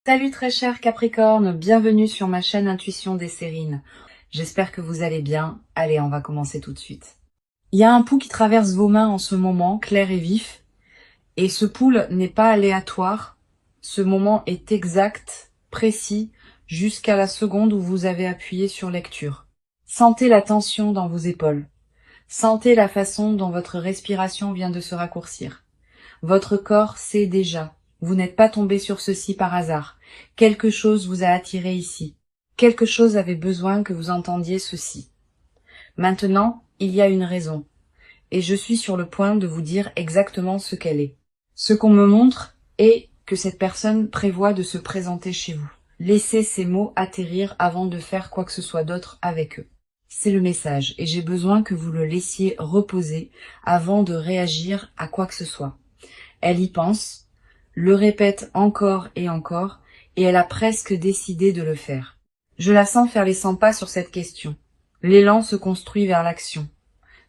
Salut très cher Capricorne, bienvenue sur ma chaîne Intuition des Sérines. J'espère que vous allez bien. Allez, on va commencer tout de suite. Il y a un pouls qui traverse vos mains en ce moment, clair et vif. Et ce pouls n'est pas aléatoire. Ce moment est exact, précis, jusqu'à la seconde où vous avez appuyé sur lecture. Sentez la tension dans vos épaules. Sentez la façon dont votre respiration vient de se raccourcir. Votre corps sait déjà. Vous n'êtes pas tombé sur ceci par hasard. Quelque chose vous a attiré ici. Quelque chose avait besoin que vous entendiez ceci. Maintenant, il y a une raison. Et je suis sur le point de vous dire exactement ce qu'elle est. Ce qu'on me montre est que cette personne prévoit de se présenter chez vous. Laissez ces mots atterrir avant de faire quoi que ce soit d'autre avec eux. C'est le message et j'ai besoin que vous le laissiez reposer avant de réagir à quoi que ce soit. Elle y pense, le répète encore, et elle a presque décidé de le faire. Je la sens faire les 100 pas sur cette question. L'élan se construit vers l'action.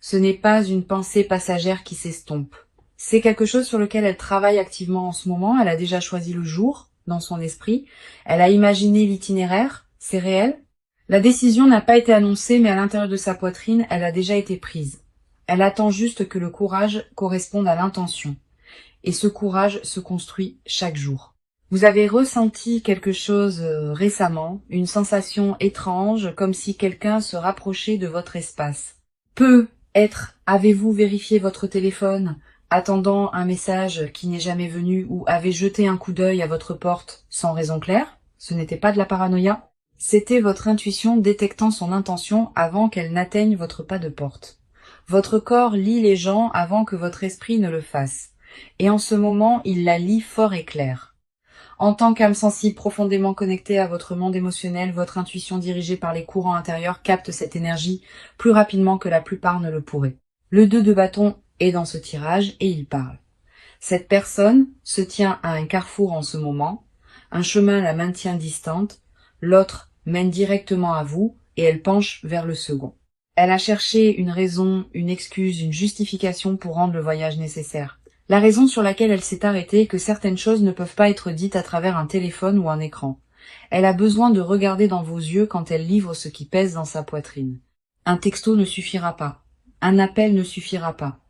Ce n'est pas une pensée passagère qui s'estompe. C'est quelque chose sur lequel elle travaille activement en ce moment. Elle a déjà choisi le jour dans son esprit. Elle a imaginé l'itinéraire. C'est réel. La décision n'a pas été annoncée, mais à l'intérieur de sa poitrine, elle a déjà été prise. Elle attend juste que le courage corresponde à l'intention. Et ce courage se construit chaque jour. Vous avez ressenti quelque chose récemment, une sensation étrange, comme si quelqu'un se rapprochait de votre espace. Avez-vous vérifié votre téléphone, attendant un message qui n'est jamais venu, ou avez jeté un coup d'œil à votre porte sans raison claire? Ce n'était pas de la paranoïa. C'était votre intuition détectant son intention avant qu'elle n'atteigne votre pas de porte. Votre corps lit les gens avant que votre esprit ne le fasse. Et en ce moment, il la lit fort et clair. En tant qu'âme sensible profondément connectée à votre monde émotionnel, votre intuition dirigée par les courants intérieurs capte cette énergie plus rapidement que la plupart ne le pourraient. Le 2 de bâton est dans ce tirage et il parle. Cette personne se tient à un carrefour en ce moment, un chemin la maintient distante, l'autre mène directement à vous et elle penche vers le second. Elle a cherché une raison, une excuse, une justification pour rendre le voyage nécessaire. La raison sur laquelle elle s'est arrêtée est que certaines choses ne peuvent pas être dites à travers un téléphone ou un écran. Elle a besoin de regarder dans vos yeux quand elle livre ce qui pèse dans sa poitrine. Un texto ne suffira pas. Un appel ne suffira pas.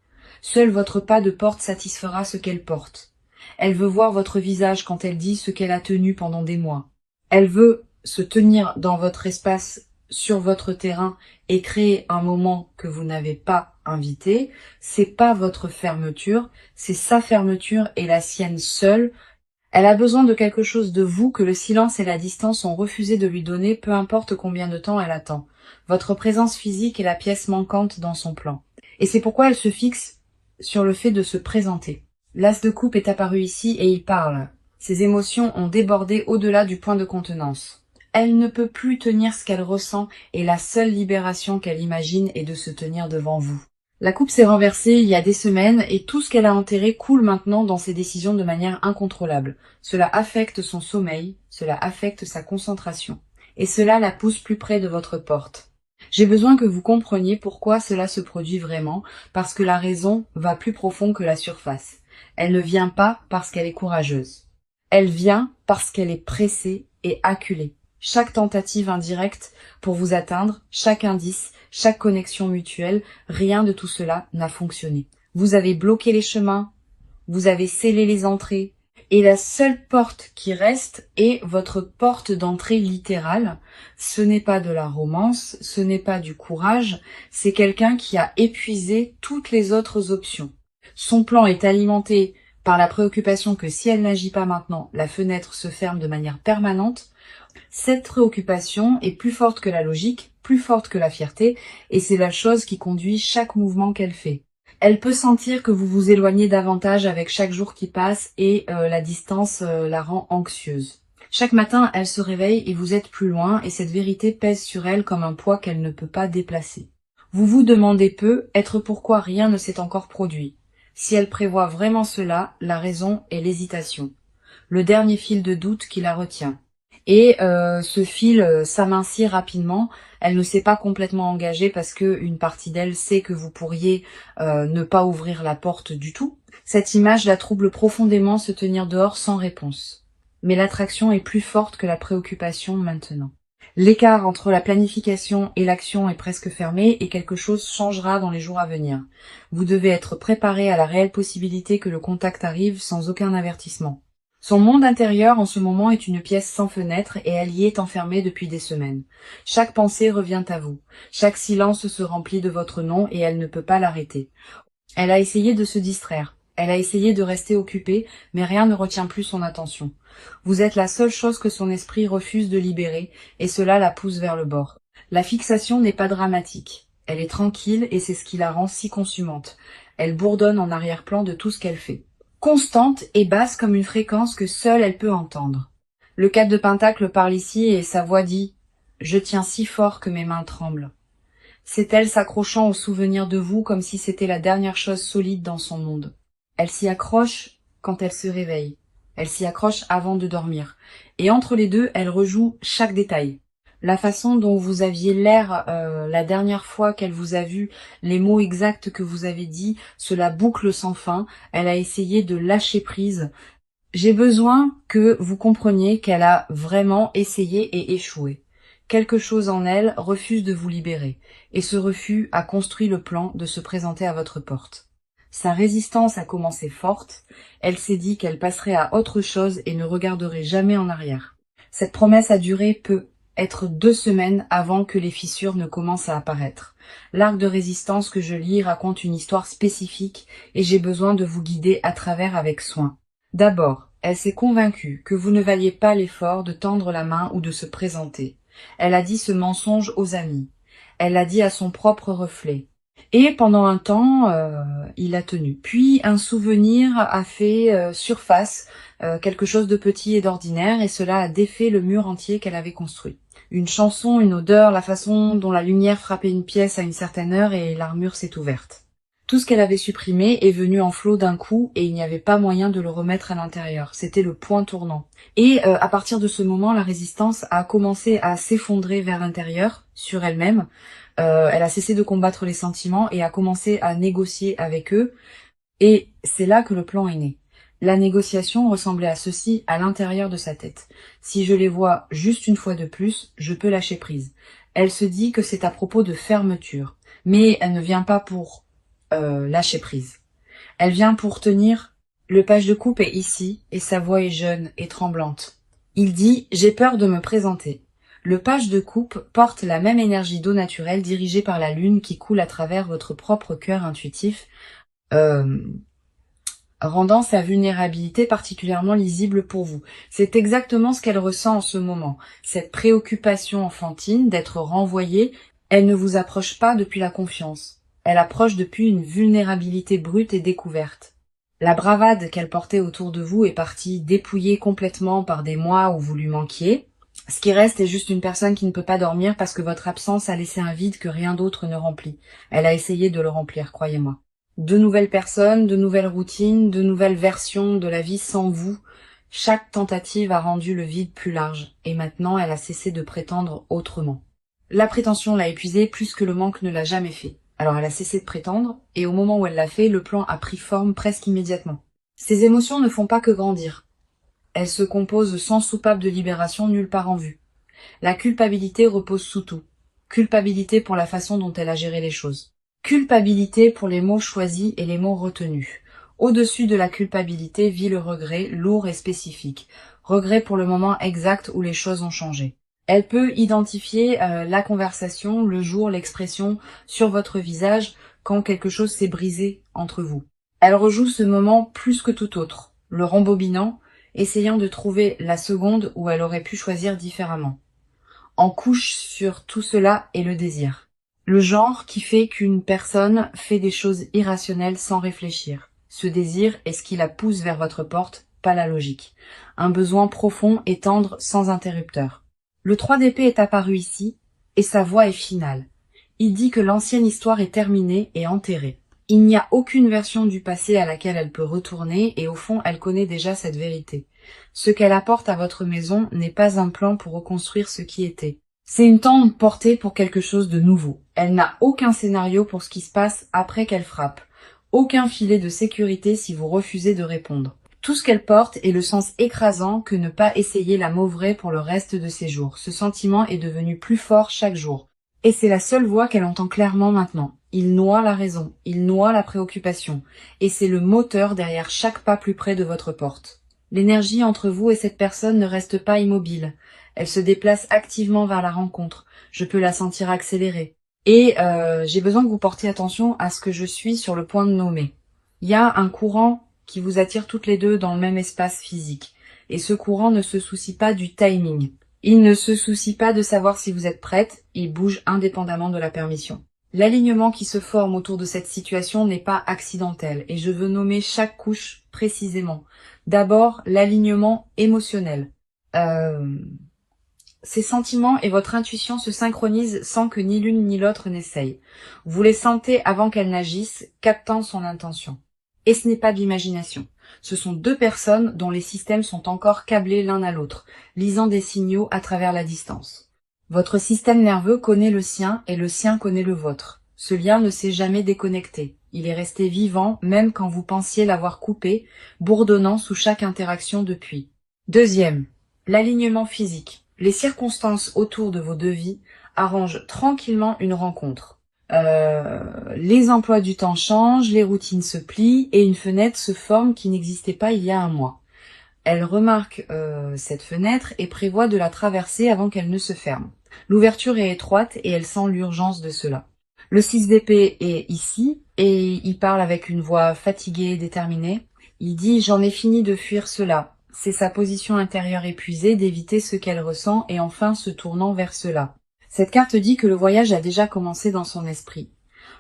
Seul votre pas de porte satisfera ce qu'elle porte. Elle veut voir votre visage quand elle dit ce qu'elle a tenu pendant des mois. Elle veut se tenir dans votre espace, sur votre terrain, et créer un moment que vous n'avez pas invité. C'est pas votre fermeture, c'est sa fermeture et la sienne seule. Elle a besoin de quelque chose de vous que le silence et la distance ont refusé de lui donner, peu importe combien de temps elle attend. Votre présence physique est la pièce manquante dans son plan. Et c'est pourquoi elle se fixe sur le fait de se présenter. L'as de coupe est apparu ici et il parle. Ses émotions ont débordé au-delà du point de contenance. Elle ne peut plus tenir ce qu'elle ressent et la seule libération qu'elle imagine est de se tenir devant vous. La coupe s'est renversée il y a des semaines et tout ce qu'elle a enterré coule maintenant dans ses décisions de manière incontrôlable. Cela affecte son sommeil, cela affecte sa concentration. Et cela la pousse plus près de votre porte. J'ai besoin que vous compreniez pourquoi cela se produit vraiment, parce que la raison va plus profond que la surface. Elle ne vient pas parce qu'elle est courageuse. Elle vient parce qu'elle est pressée et acculée. Chaque tentative indirecte pour vous atteindre, chaque indice, chaque connexion mutuelle, rien de tout cela n'a fonctionné. Vous avez bloqué les chemins, vous avez scellé les entrées, et la seule porte qui reste est votre porte d'entrée littérale. Ce n'est pas de la romance, ce n'est pas du courage, c'est quelqu'un qui a épuisé toutes les autres options. Son plan est alimenté par la préoccupation que si elle n'agit pas maintenant, la fenêtre se ferme de manière permanente. Cette préoccupation est plus forte que la logique, plus forte que la fierté, et c'est la chose qui conduit chaque mouvement qu'elle fait. Elle peut sentir que vous vous éloignez davantage avec chaque jour qui passe et la distance la rend anxieuse. Chaque matin, elle se réveille et vous êtes plus loin et cette vérité pèse sur elle comme un poids qu'elle ne peut pas déplacer. Vous vous demandez peut-être pourquoi rien ne s'est encore produit. Si elle prévoit vraiment cela, la raison est l'hésitation. Le dernier fil de doute qui la retient. Et ce fil s'amincit rapidement. Elle ne s'est pas complètement engagée parce que une partie d'elle sait que vous pourriez ne pas ouvrir la porte du tout. Cette image la trouble profondément, se tenir dehors sans réponse. mais l'attraction est plus forte que la préoccupation maintenant. L'écart entre la planification et l'action est presque fermé et quelque chose changera dans les jours à venir. Vous devez être préparé à la réelle possibilité que le contact arrive sans aucun avertissement. Son monde intérieur en ce moment est une pièce sans fenêtre et elle y est enfermée depuis des semaines. Chaque pensée revient à vous. Chaque silence se remplit de votre nom et elle ne peut pas l'arrêter. Elle a essayé de se distraire. Elle a essayé de rester occupée, mais rien ne retient plus son attention. Vous êtes la seule chose que son esprit refuse de libérer, et cela la pousse vers le bord. La fixation n'est pas dramatique. Elle est tranquille et c'est ce qui la rend si consumante. Elle bourdonne en arrière-plan de tout ce qu'elle fait. Constante et basse comme une fréquence que seule elle peut entendre. Le 4 de Pentacle parle ici et sa voix dit « Je tiens si fort que mes mains tremblent ». C'est elle s'accrochant au souvenir de vous comme si c'était la dernière chose solide dans son monde. Elle s'y accroche quand elle se réveille. Elle s'y accroche avant de dormir. Et entre les deux, elle rejoue chaque détail. La façon dont vous aviez l'air la dernière fois qu'elle vous a vu, les mots exacts que vous avez dit, cela boucle sans fin. Elle a essayé de lâcher prise. J'ai besoin que vous compreniez qu'elle a vraiment essayé et échoué. Quelque chose en elle refuse de vous libérer, et ce refus a construit le plan de se présenter à votre porte. Sa résistance a commencé forte, elle s'est dit qu'elle passerait à autre chose et ne regarderait jamais en arrière. Cette promesse a duré peut être 2 semaines avant que les fissures ne commencent à apparaître. L'arc de résistance que je lis raconte une histoire spécifique et j'ai besoin de vous guider à travers avec soin. D'abord, elle s'est convaincue que vous ne valiez pas l'effort de tendre la main ou de se présenter. Elle a dit ce mensonge aux amis. Elle l'a dit à son propre reflet. Et pendant un temps, il a tenu. Puis un souvenir a fait surface, quelque chose de petit et d'ordinaire, et cela a défait le mur entier qu'elle avait construit. Une chanson, une odeur, la façon dont la lumière frappait une pièce à une certaine heure et l'armure s'est ouverte. Tout ce qu'elle avait supprimé est venu en flot d'un coup et il n'y avait pas moyen de le remettre à l'intérieur. C'était le point tournant. Et à partir de ce moment, la résistance a commencé à s'effondrer vers l'intérieur, sur elle-même. Elle a cessé de combattre les sentiments et a commencé à négocier avec eux. Et c'est là que le plan est né. La négociation ressemblait à ceci à l'intérieur de sa tête. Si je les vois juste une fois de plus, je peux lâcher prise. Elle se dit que c'est à propos de fermeture. Mais elle ne vient pas pour lâcher prise. Elle vient pour tenir. Le page de coupe est ici et sa voix est jeune et tremblante. Il dit « J'ai peur de me présenter ». Le page de coupe porte la même énergie d'eau naturelle dirigée par la lune qui coule à travers votre propre cœur intuitif, rendant sa vulnérabilité particulièrement lisible pour vous. C'est exactement ce qu'elle ressent en ce moment. Cette préoccupation enfantine d'être renvoyée, elle ne vous approche pas depuis la confiance. Elle approche depuis une vulnérabilité brute et découverte. La bravade qu'elle portait autour de vous est partie dépouillée complètement par des mois où vous lui manquiez. Ce qui reste est juste une personne qui ne peut pas dormir parce que votre absence a laissé un vide que rien d'autre ne remplit. Elle a essayé de le remplir, croyez-moi. De nouvelles personnes, de nouvelles routines, de nouvelles versions de la vie sans vous. Chaque tentative a rendu le vide plus large, et maintenant elle a cessé de prétendre autrement. La prétention l'a épuisée plus que le manque ne l'a jamais fait. Alors elle a cessé de prétendre, et au moment où elle l'a fait, le plan a pris forme presque immédiatement. Ces émotions ne font pas que grandir. Elles se composent sans soupape de libération nulle part en vue. La culpabilité repose sous tout. Culpabilité pour la façon dont elle a géré les choses. Culpabilité pour les mots choisis et les mots retenus. Au-dessus de la culpabilité vit le regret, lourd et spécifique. Regret pour le moment exact où les choses ont changé. Elle peut identifier la conversation, le jour, l'expression sur votre visage quand quelque chose s'est brisé entre vous. Elle rejoue ce moment plus que tout autre, le rembobinant, essayant de trouver la seconde où elle aurait pu choisir différemment. En couche sur tout cela est le désir. Le genre qui fait qu'une personne fait des choses irrationnelles sans réfléchir. Ce désir est ce qui la pousse vers votre porte, pas la logique. Un besoin profond et tendre sans interrupteur. Le 3 d'épée est apparu ici, et sa voix est finale. Il dit que l'ancienne histoire est terminée et enterrée. Il n'y a aucune version du passé à laquelle elle peut retourner et au fond elle connaît déjà cette vérité. Ce qu'elle apporte à votre maison n'est pas un plan pour reconstruire ce qui était. C'est une tente portée pour quelque chose de nouveau. Elle n'a aucun scénario pour ce qui se passe après qu'elle frappe. Aucun filet de sécurité si vous refusez de répondre. Tout ce qu'elle porte est le sens écrasant que ne pas essayer la mauvaise pour le reste de ses jours. Ce sentiment est devenu plus fort chaque jour. Et c'est la seule voix qu'elle entend clairement maintenant. Il noie la raison, il noie la préoccupation. Et c'est le moteur derrière chaque pas plus près de votre porte. L'énergie entre vous et cette personne ne reste pas immobile. Elle se déplace activement vers la rencontre. Je peux la sentir accélérer. Et j'ai besoin que vous portiez attention à ce que je suis sur le point de nommer. Il y a un courant qui vous attire toutes les deux dans le même espace physique. Et ce courant ne se soucie pas du timing. Il ne se soucie pas de savoir si vous êtes prête, il bouge indépendamment de la permission. L'alignement qui se forme autour de cette situation n'est pas accidentel et je veux nommer chaque couche précisément. D'abord, l'alignement émotionnel. Ces sentiments et votre intuition se synchronisent sans que ni l'une ni l'autre n'essaye. Vous les sentez avant qu'elles n'agissent, captant son intention. Et ce n'est pas de l'imagination. Ce sont deux personnes dont les systèmes sont encore câblés l'un à l'autre, lisant des signaux à travers la distance. Votre système nerveux connaît le sien et le sien connaît le vôtre. Ce lien ne s'est jamais déconnecté. Il est resté vivant même quand vous pensiez l'avoir coupé, bourdonnant sous chaque interaction depuis. Deuxième, l'alignement physique. Les circonstances autour de vos deux vies arrangent tranquillement une rencontre. Les emplois du temps changent, les routines se plient et une fenêtre se forme qui n'existait pas il y a un mois. Elle remarque cette fenêtre et prévoit de la traverser avant qu'elle ne se ferme. L'ouverture est étroite et elle sent l'urgence de cela. Le 6 d'épée est ici et il parle avec une voix fatiguée et déterminée. Il dit « J'en ai fini de fuir cela ». C'est sa position intérieure épuisée d'éviter ce qu'elle ressent et enfin se tournant vers cela. Cette carte dit que le voyage a déjà commencé dans son esprit.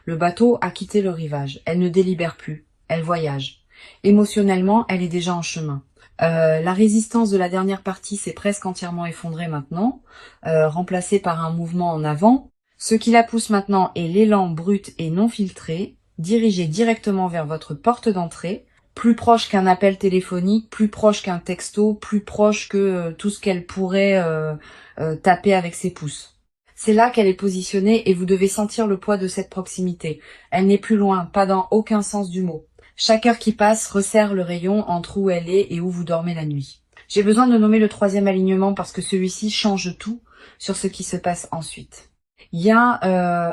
Le bateau a quitté le rivage. Elle ne délibère plus. Elle voyage. Émotionnellement, elle est déjà en chemin. La résistance de la dernière partie s'est presque entièrement effondrée maintenant, remplacée par un mouvement en avant. Ce qui la pousse maintenant est l'élan brut et non filtré, dirigé directement vers votre porte d'entrée, plus proche qu'un appel téléphonique, plus proche qu'un texto, plus proche que tout ce qu'elle pourrait taper avec ses pouces. C'est là qu'elle est positionnée et vous devez sentir le poids de cette proximité. Elle n'est plus loin, pas dans aucun sens du mot. Chaque heure qui passe resserre le rayon entre où elle est et où vous dormez la nuit. J'ai besoin de nommer le troisième alignement parce que celui-ci change tout sur ce qui se passe ensuite. Il y a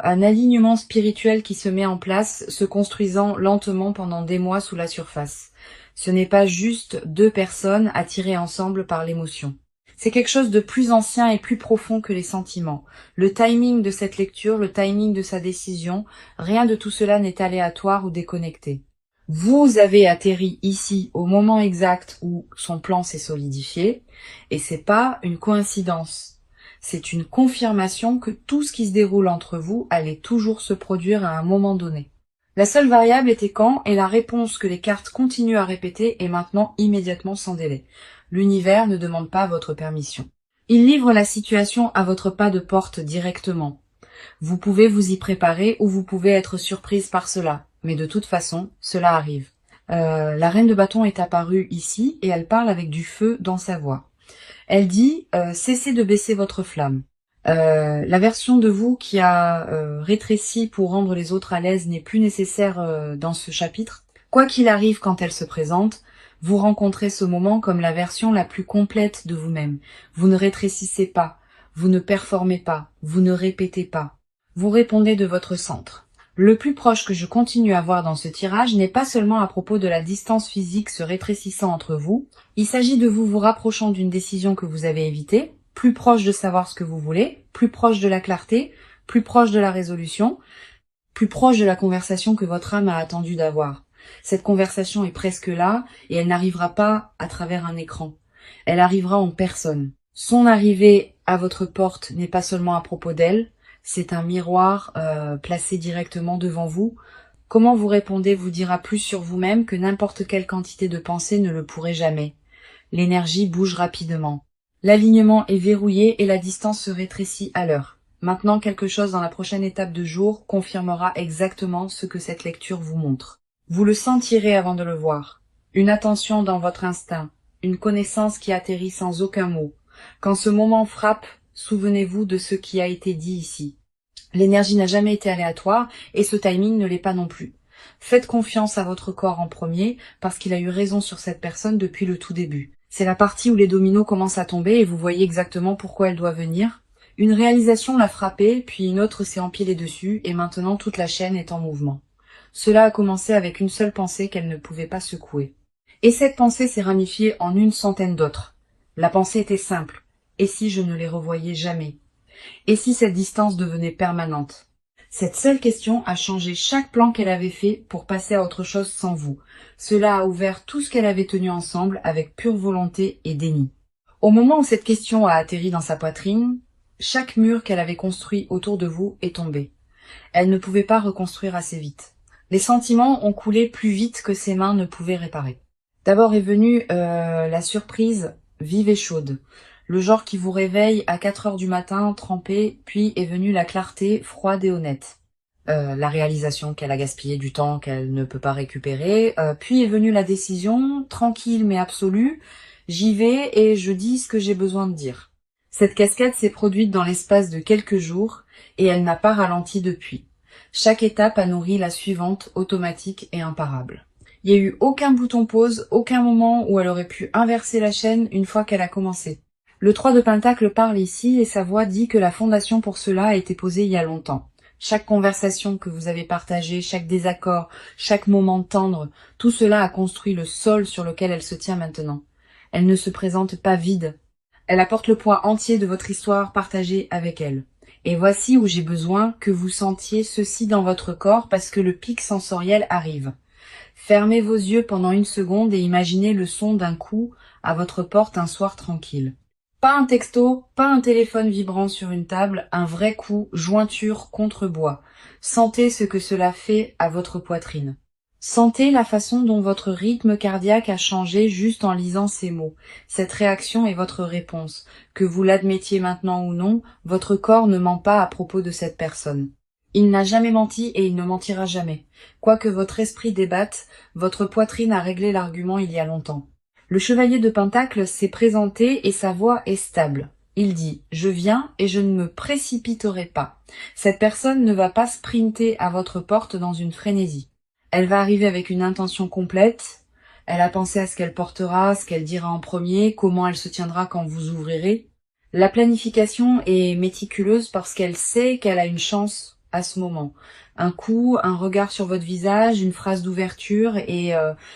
un alignement spirituel qui se met en place, se construisant lentement pendant des mois sous la surface. Ce n'est pas juste deux personnes attirées ensemble par l'émotion. C'est quelque chose de plus ancien et plus profond que les sentiments. Le timing de cette lecture, le timing de sa décision, rien de tout cela n'est aléatoire ou déconnecté. Vous avez atterri ici au moment exact où son plan s'est solidifié, et c'est pas une coïncidence. C'est une confirmation que tout ce qui se déroule entre vous allait toujours se produire à un moment donné. La seule variable était quand, et la réponse que les cartes continuent à répéter est maintenant immédiatement sans délai. L'univers ne demande pas votre permission. Il livre la situation à votre pas de porte directement. Vous pouvez vous y préparer ou vous pouvez être surprise par cela, mais de toute façon, cela arrive. La reine de bâton est apparue ici et elle parle avec du feu dans sa voix. Elle dit cessez de baisser votre flamme. La version de vous qui a rétréci pour rendre les autres à l'aise n'est plus nécessaire dans ce chapitre. Quoi qu'il arrive quand elle se présente, vous rencontrez ce moment comme la version la plus complète de vous-même. Vous ne rétrécissez pas, vous ne performez pas, vous ne répétez pas. Vous répondez de votre centre. Le plus proche que je continue à voir dans ce tirage n'est pas seulement à propos de la distance physique se rétrécissant entre vous, il s'agit de vous rapprochant d'une décision que vous avez évitée, plus proche de savoir ce que vous voulez, plus proche de la clarté, plus proche de la résolution, plus proche de la conversation que votre âme a attendu d'avoir. Cette conversation est presque là et elle n'arrivera pas à travers un écran. Elle arrivera en personne. Son arrivée à votre porte n'est pas seulement à propos d'elle, c'est un miroir placé directement devant vous. Comment vous répondez vous dira plus sur vous-même que n'importe quelle quantité de pensée ne le pourrait jamais. L'énergie bouge rapidement. L'alignement est verrouillé et la distance se rétrécit à l'heure. Maintenant, quelque chose dans la prochaine étape de jour confirmera exactement ce que cette lecture vous montre. Vous le sentirez avant de le voir. Une attention dans votre instinct, une connaissance qui atterrit sans aucun mot. Quand ce moment frappe, souvenez-vous de ce qui a été dit ici. L'énergie n'a jamais été aléatoire et ce timing ne l'est pas non plus. Faites confiance à votre corps en premier, parce qu'il a eu raison sur cette personne depuis le tout début. C'est la partie où les dominos commencent à tomber et vous voyez exactement pourquoi elle doit venir. Une réalisation l'a frappé, puis une autre s'est empilée dessus, et maintenant toute la chaîne est en mouvement. Cela a commencé avec une seule pensée qu'elle ne pouvait pas secouer. Et cette pensée s'est ramifiée en une centaine d'autres. La pensée était simple. Et si je ne les revoyais jamais? Et si cette distance devenait permanente? Cette seule question a changé chaque plan qu'elle avait fait pour passer à autre chose sans vous. Cela a ouvert tout ce qu'elle avait tenu ensemble avec pure volonté et déni. Au moment où cette question a atterri dans sa poitrine, chaque mur qu'elle avait construit autour de vous est tombé. Elle ne pouvait pas reconstruire assez vite. Les sentiments ont coulé plus vite que ses mains ne pouvaient réparer. D'abord est venue la surprise vive et chaude. Le genre qui vous réveille à 4 heures du matin, trempé, puis est venue la clarté froide et honnête. La réalisation qu'elle a gaspillé du temps qu'elle ne peut pas récupérer, puis est venue la décision, tranquille mais absolue, j'y vais et je dis ce que j'ai besoin de dire. Cette cascade s'est produite dans l'espace de quelques jours, et elle n'a pas ralenti depuis. Chaque étape a nourri la suivante, automatique et imparable. Il n'y a eu aucun bouton pause, aucun moment où elle aurait pu inverser la chaîne une fois qu'elle a commencé. Le 3 de Pentacle parle ici et sa voix dit que la fondation pour cela a été posée il y a longtemps. Chaque conversation que vous avez partagée, chaque désaccord, chaque moment tendre, tout cela a construit le sol sur lequel elle se tient maintenant. Elle ne se présente pas vide. Elle apporte le poids entier de votre histoire partagée avec elle. Et voici où j'ai besoin que vous sentiez ceci dans votre corps parce que le pic sensoriel arrive. Fermez vos yeux pendant une seconde et imaginez le son d'un coup à votre porte un soir tranquille. Pas un texto, pas un téléphone vibrant sur une table, un vrai coup, jointure contre bois. Sentez ce que cela fait à votre poitrine. Sentez la façon dont votre rythme cardiaque a changé juste en lisant ces mots. Cette réaction est votre réponse. Que vous l'admettiez maintenant ou non, votre corps ne ment pas à propos de cette personne. Il n'a jamais menti et il ne mentira jamais. Quoique votre esprit débatte, votre poitrine a réglé l'argument il y a longtemps. Le chevalier de Pentacle s'est présenté et sa voix est stable. Il dit « Je viens et je ne me précipiterai pas ». Cette personne ne va pas sprinter à votre porte dans une frénésie. Elle va arriver avec une intention complète. Elle a pensé à ce qu'elle portera, ce qu'elle dira en premier, comment elle se tiendra quand vous ouvrirez. La planification est méticuleuse parce qu'elle sait qu'elle a une chance à ce moment. Un coup, un regard sur votre visage, une phrase d'ouverture et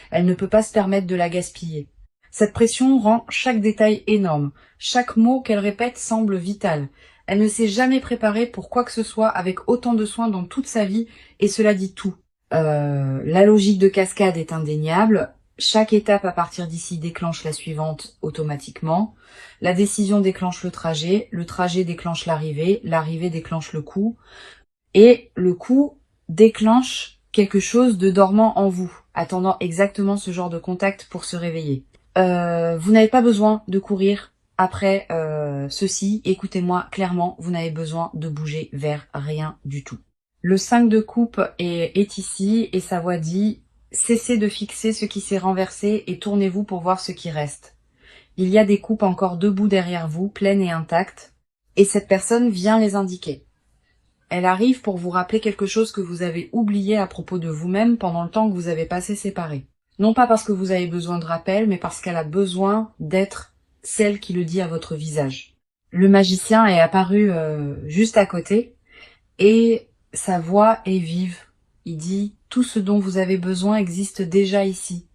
elle ne peut pas se permettre de la gaspiller. Cette pression rend chaque détail énorme. Chaque mot qu'elle répète semble vital. Elle ne s'est jamais préparée pour quoi que ce soit avec autant de soin dans toute sa vie et cela dit tout. La logique de cascade est indéniable. Chaque étape à partir d'ici déclenche la suivante automatiquement. La décision déclenche le trajet déclenche l'arrivée déclenche le coup, et le coup déclenche quelque chose de dormant en vous, attendant exactement ce genre de contact pour se réveiller. Vous n'avez pas besoin de courir après ceci, écoutez-moi clairement, vous n'avez besoin de bouger vers rien du tout. Le 5 de coupe est ici et sa voix dit « Cessez de fixer ce qui s'est renversé et tournez-vous pour voir ce qui reste. Il y a des coupes encore debout derrière vous, pleines et intactes, et cette personne vient les indiquer. Elle arrive pour vous rappeler quelque chose que vous avez oublié à propos de vous-même pendant le temps que vous avez passé séparés. Non pas parce que vous avez besoin de rappel, mais parce qu'elle a besoin d'être celle qui le dit à votre visage. » Le magicien est apparu juste à côté, et sa voix est vive. Il dit « Tout ce dont vous avez besoin existe déjà ici.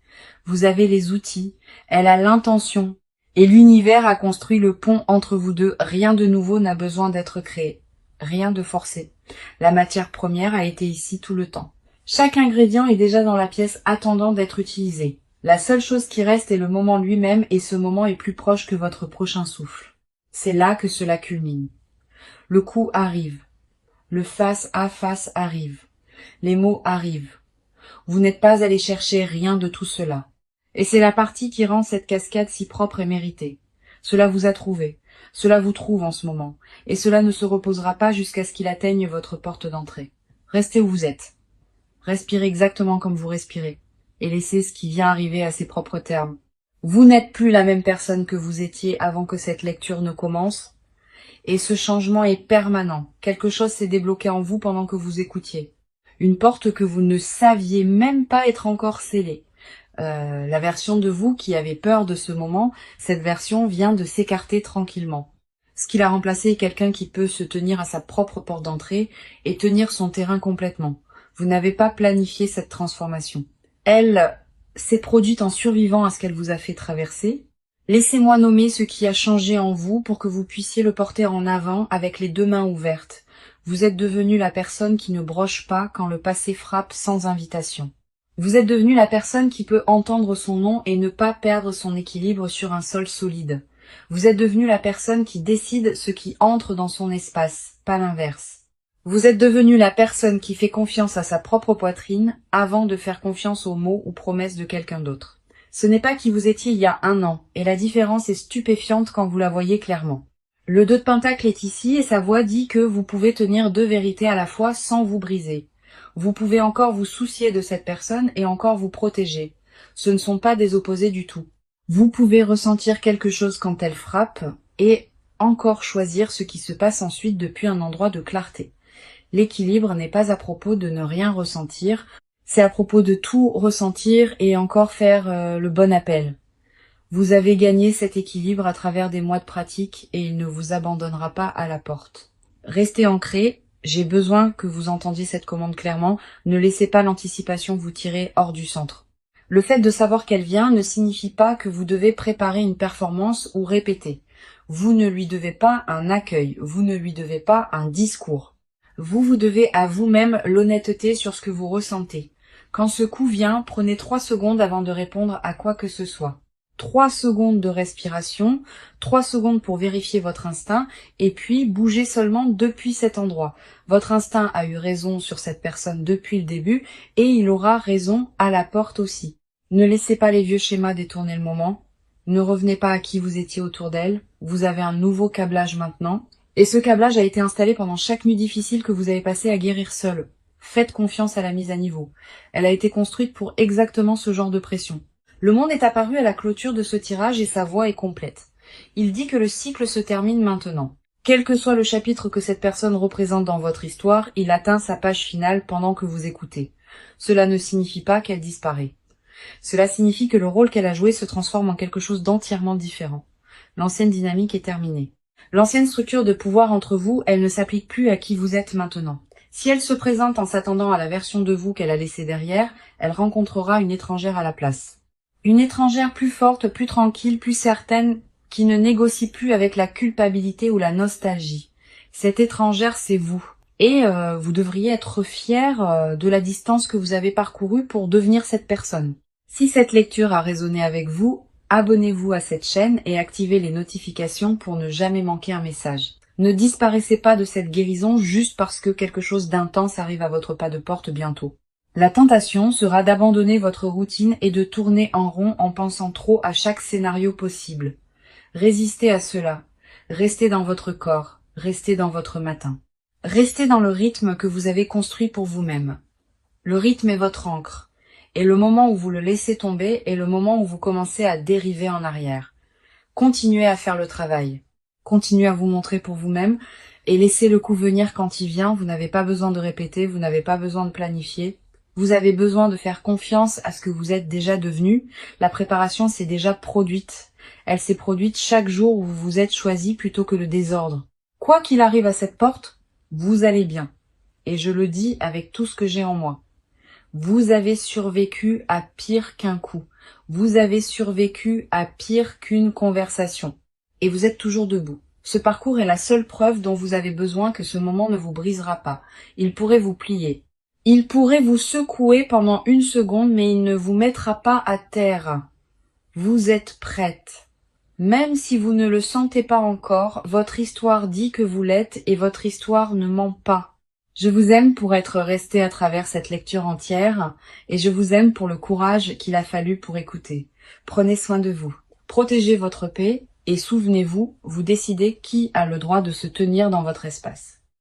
Vous avez les outils. Elle a l'intention. Et l'univers a construit le pont entre vous deux. Rien de nouveau n'a besoin d'être créé. Rien de forcé. La matière première a été ici tout le temps. Chaque ingrédient est déjà dans la pièce attendant d'être utilisé. La seule chose qui reste est le moment lui-même et ce moment est plus proche que votre prochain souffle. C'est là que cela culmine. Le coup arrive. Le face à face arrive. Les mots arrivent. Vous n'êtes pas allé chercher rien de tout cela. Et c'est la partie qui rend cette cascade si propre et méritée. Cela vous a trouvé. Cela vous trouve en ce moment. Et cela ne se reposera pas jusqu'à ce qu'il atteigne votre porte d'entrée. Restez où vous êtes. Respirez exactement comme vous respirez. Et laissez ce qui vient arriver à ses propres termes. Vous n'êtes plus la même personne que vous étiez avant que cette lecture ne commence. Et ce changement est permanent. Quelque chose s'est débloqué en vous pendant que vous écoutiez. Une porte que vous ne saviez même pas être encore scellée. La version de vous qui avait peur de ce moment, cette version vient de s'écarter tranquillement. Ce qui l'a remplacé est quelqu'un qui peut se tenir à sa propre porte d'entrée et tenir son terrain complètement. Vous n'avez pas planifié cette transformation. Elle s'est produite en survivant à ce qu'elle vous a fait traverser. Laissez-moi nommer ce qui a changé en vous pour que vous puissiez le porter en avant avec les deux mains ouvertes. Vous êtes devenu la personne qui ne broche pas quand le passé frappe sans invitation. Vous êtes devenu la personne qui peut entendre son nom et ne pas perdre son équilibre sur un sol solide. Vous êtes devenu la personne qui décide ce qui entre dans son espace, pas l'inverse. Vous êtes devenu la personne qui fait confiance à sa propre poitrine avant de faire confiance aux mots ou promesses de quelqu'un d'autre. Ce n'est pas qui vous étiez il y a 1 an, et la différence est stupéfiante quand vous la voyez clairement. Le 2 de Pentacle est ici et sa voix dit que vous pouvez tenir 2 vérités à la fois sans vous briser. Vous pouvez encore vous soucier de cette personne et encore vous protéger. Ce ne sont pas des opposés du tout. Vous pouvez ressentir quelque chose quand elle frappe et encore choisir ce qui se passe ensuite depuis un endroit de clarté. L'équilibre n'est pas à propos de ne rien ressentir, c'est à propos de tout ressentir et encore faire le bon appel. Vous avez gagné cet équilibre à travers des mois de pratique et il ne vous abandonnera pas à la porte. Restez ancré, j'ai besoin que vous entendiez cette commande clairement, ne laissez pas l'anticipation vous tirer hors du centre. Le fait de savoir qu'elle vient ne signifie pas que vous devez préparer une performance ou répéter. Vous ne lui devez pas un accueil, vous ne lui devez pas un discours. Vous devez à vous-même l'honnêteté sur ce que vous ressentez. Quand ce coup vient, prenez 3 secondes avant de répondre à quoi que ce soit. 3 secondes de respiration, 3 secondes pour vérifier votre instinct, et puis bougez seulement depuis cet endroit. Votre instinct a eu raison sur cette personne depuis le début, et il aura raison à la porte aussi. Ne laissez pas les vieux schémas détourner le moment. Ne revenez pas à qui vous étiez autour d'elle. Vous avez un nouveau câblage maintenant. Et ce câblage a été installé pendant chaque nuit difficile que vous avez passé à guérir seul. Faites confiance à la mise à niveau. Elle a été construite pour exactement ce genre de pression. Le monde est apparu à la clôture de ce tirage et sa voix est complète. Il dit que le cycle se termine maintenant. Quel que soit le chapitre que cette personne représente dans votre histoire, il atteint sa page finale pendant que vous écoutez. Cela ne signifie pas qu'elle disparaît. Cela signifie que le rôle qu'elle a joué se transforme en quelque chose d'entièrement différent. L'ancienne dynamique est terminée. L'ancienne structure de pouvoir entre vous, elle ne s'applique plus à qui vous êtes maintenant. Si elle se présente en s'attendant à la version de vous qu'elle a laissée derrière, elle rencontrera une étrangère à la place. Une étrangère plus forte, plus tranquille, plus certaine, qui ne négocie plus avec la culpabilité ou la nostalgie. Cette étrangère, c'est vous. Et vous devriez être fier de la distance que vous avez parcourue pour devenir cette personne. Si cette lecture a résonné avec vous, abonnez-vous à cette chaîne et activez les notifications pour ne jamais manquer un message. Ne disparaissez pas de cette guérison juste parce que quelque chose d'intense arrive à votre pas de porte bientôt. La tentation sera d'abandonner votre routine et de tourner en rond en pensant trop à chaque scénario possible. Résistez à cela. Restez dans votre corps. Restez dans votre matin. Restez dans le rythme que vous avez construit pour vous-même. Le rythme est votre ancre. Et le moment où vous le laissez tomber est le moment où vous commencez à dériver en arrière. Continuez à faire le travail. Continuez à vous montrer pour vous-même et laissez le coup venir quand il vient. Vous n'avez pas besoin de répéter, vous n'avez pas besoin de planifier. Vous avez besoin de faire confiance à ce que vous êtes déjà devenu. La préparation s'est déjà produite. Elle s'est produite chaque jour où vous vous êtes choisi plutôt que le désordre. Quoi qu'il arrive à cette porte, vous allez bien. Et je le dis avec tout ce que j'ai en moi. Vous avez survécu à pire qu'un coup. Vous avez survécu à pire qu'une conversation. Et vous êtes toujours debout. Ce parcours est la seule preuve dont vous avez besoin que ce moment ne vous brisera pas. Il pourrait vous plier. Il pourrait vous secouer pendant 1 seconde, mais il ne vous mettra pas à terre. Vous êtes prête. Même si vous ne le sentez pas encore, votre histoire dit que vous l'êtes et votre histoire ne ment pas. Je vous aime pour être resté à travers cette lecture entière et je vous aime pour le courage qu'il a fallu pour écouter. Prenez soin de vous. Protégez votre paix et souvenez-vous, vous décidez qui a le droit de se tenir dans votre espace.